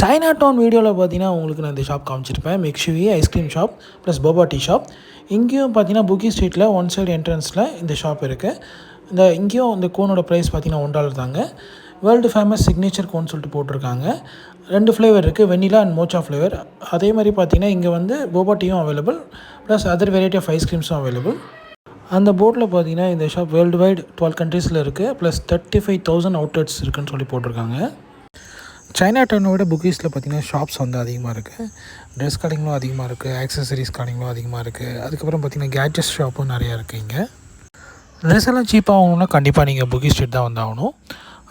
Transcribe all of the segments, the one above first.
China down வீடியோவில் பார்த்தீங்கன்னா உங்களுக்கு நான் இந்த ஷாப் காமிச்சிருப்பேன். மெக்ஷுவி ice cream shop plus boba tea shop. இங்கேயும் பார்த்தீங்கன்னா புக்கி ஸ்ட்ரீட்டில் ஒன் சைடு என்ட்ரன்ஸில் இந்த ஷாப் இருக்குது. இங்கேயும் இந்த கோனோட ப்ரைஸ் பார்த்தீங்கன்னா $1 தாங்க. வேர்ல்டு ஃபேமஸ் சிக்னேச்சர் கோன் சொல்லிட்டு போட்டிருக்காங்க. 2 ஃப்ளேவர் இருக்குது, வெண்ணிலா அண்ட் மோச்சா ஃப்ளேவர். அதே மாதிரி பார்த்தீங்கன்னா இங்கே வந்து போபா டீயும் available plus other variety of ஐஸ்கிரீம்ஸும் அவைலபிள். அந்த போர்டில் பார்த்தீங்கன்னா இந்த ஷாப் வேர்ல்டு வைட் 12 கண்ட்ரீஸில் இருக்குது ப்ளஸ் 35,000 அவுட்லெட்ஸ் இருக்குதுன்னு சொல்லி போட்டிருக்காங்க. சைனா டவுனோட புக்கீஸில் பார்த்திங்கன்னா ஷாப்ஸ் வந்து அதிகமாக இருக்குது. ட்ரெஸ் கடைங்களும் அதிகமாக இருக்குது, ஆக்சசரிஸ் கடைங்களும் அதிகமாக இருக்குது. அதுக்கப்புறம் பார்த்திங்கன்னா கேட்ஜெட்ஸ் ஷாப்பும் நிறையா இருக்குது. இங்கே ட்ரெஸ் எல்லாம் சீப்பாக ஆகணும்னா கண்டிப்பாக நீங்கள் புக்கி ஸ்ட்ரீட் தான் வந்து ஆகணும்.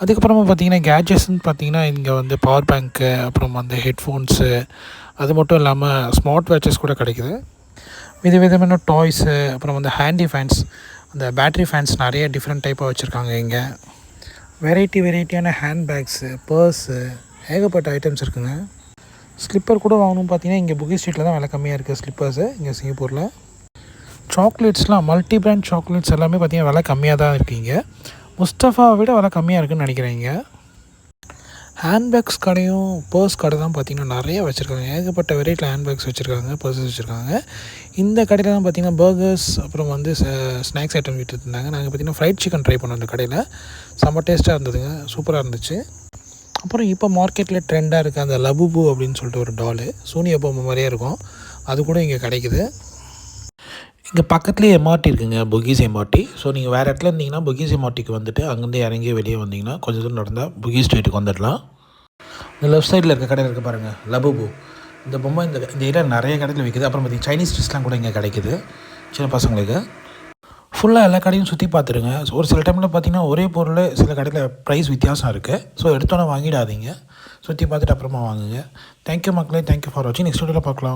அதுக்கப்புறமா பார்த்திங்கன்னா கேட்ஜெட்ஸ்ன்னு பார்த்திங்கன்னா இங்கே வந்து பவர் பேங்க்கு, அப்புறம் வந்து ஹெட்ஃபோன்ஸு, அது மட்டும் இல்லாமல் ஸ்மார்ட் வாட்சஸ் கூட கிடைக்குது. விதவிதமான டாய்ஸு, அப்புறம் வந்து ஹேண்டி ஃபேன்ஸ், அந்த பேட்ரி ஃபேன்ஸ் நிறைய டிஃப்ரெண்ட் டைப்பாக வச்சுருக்காங்க. இங்கே வெரைட்டியான ஹேண்ட் பேக்ஸு, பர்ஸு, ஏகப்பட்ட ஐட்டம்ஸ் இருக்குதுங்க. ஸ்லிப்பர் கூட வாங்கணும் பார்த்தீங்கன்னா இங்கே புக்கி ஸ்ட்ரீட்டில் தான் விலை கம்மியாக இருக்குது ஸ்லிப்பர்ஸு. இங்கே சிங்கப்பூரில் சாக்லேட்ஸ்லாம் மல்டி பிராண்ட் சாக்லேட்ஸ் எல்லாமே பார்த்திங்கன்னா விலை கம்மியாக தான் இருக்குங்க. முஸ்தஃபாவை விட விலை கம்மியாக இருக்குதுன்னு நினைக்கிறேங்க. ஹேண்ட்பேக்ஸ் கடையும் பர்ஸ் கடை தான் பார்த்திங்கன்னா நிறைய வச்சுருக்காங்க. ஏகப்பட்ட வெரைட்டியில் ஹேண்ட்பேக்ஸ் வச்சுருக்காங்க, பர்ஸஸ் வச்சுருக்காங்க. இந்த கடையில் தான் பார்த்திங்கன்னா பர்கர்ஸ், அப்புறம் வந்து ஸ்நாக்ஸ் ஐட்டம் விட்டுருந்தாங்க. நாங்கள் பார்த்திங்கன்னா ஃப்ரைட் சிக்கன் ட்ரை பண்ணோம். இந்த கடையில் செம்ம டேஸ்ட்டாக இருந்ததுங்க, சூப்பராக இருந்துச்சு. அப்புறம் இப்போ மார்க்கெட்டில் ட்ரெண்டாக இருக்குது அந்த லபுபு அப்படின்னு சொல்லிட்டு ஒரு டாலு, சோனியா பொம்மை மாதிரியே இருக்கும், அது கூட இங்கே கிடைக்குது. இங்கே பக்கத்துலேயே எம்ஆர்டி இருக்குங்க, புக்கீஸ் எம்ஆர்டி. ஸோ நீங்கள் வேறு இடத்துல இருந்தீங்கன்னா புக்கீஸ் எம்ஆர்டிக்கு வந்துட்டு அங்கேருந்து இறங்கி வெளியே வந்தீங்கன்னா கொஞ்சம் தூரம் நடந்தால் புக்கி ஸ்ட்ரீட்டுக்கு வந்துடலாம். இந்த லெஃப்ட் சைடில் இருக்க கடையில் இருக்க பாருங்கள் லபுபு, இந்த பொம்மை இந்த ஏரியா நிறைய கடையில் விற்கிது. அப்புறம் பார்த்திங்கன்னா சைனீஸ் டிஷ்லாம் கூட இங்கே கிடைக்குது சின்ன பசங்களுக்கு. ஃபுல்லாக எல்லா கடையும் சுற்றி பார்த்துருங்க. ஒரு சில டைமில் பார்த்திங்கன்னா ஒரே பொருள் சில கடையில் ப்ரைஸ் வித்தியாசம் இருக்குது. ஸோ எடுத்தோன்னே வாங்கிடாதீங்க, சுற்றி பார்த்துட்டு அப்புறமா வாங்குங்க. தேங்க்யூ மக்களே, தேங்க்யூ ஃபார் வாட்சிங். நெக்ஸ்ட் வீடியோவில் பார்க்கலாம்.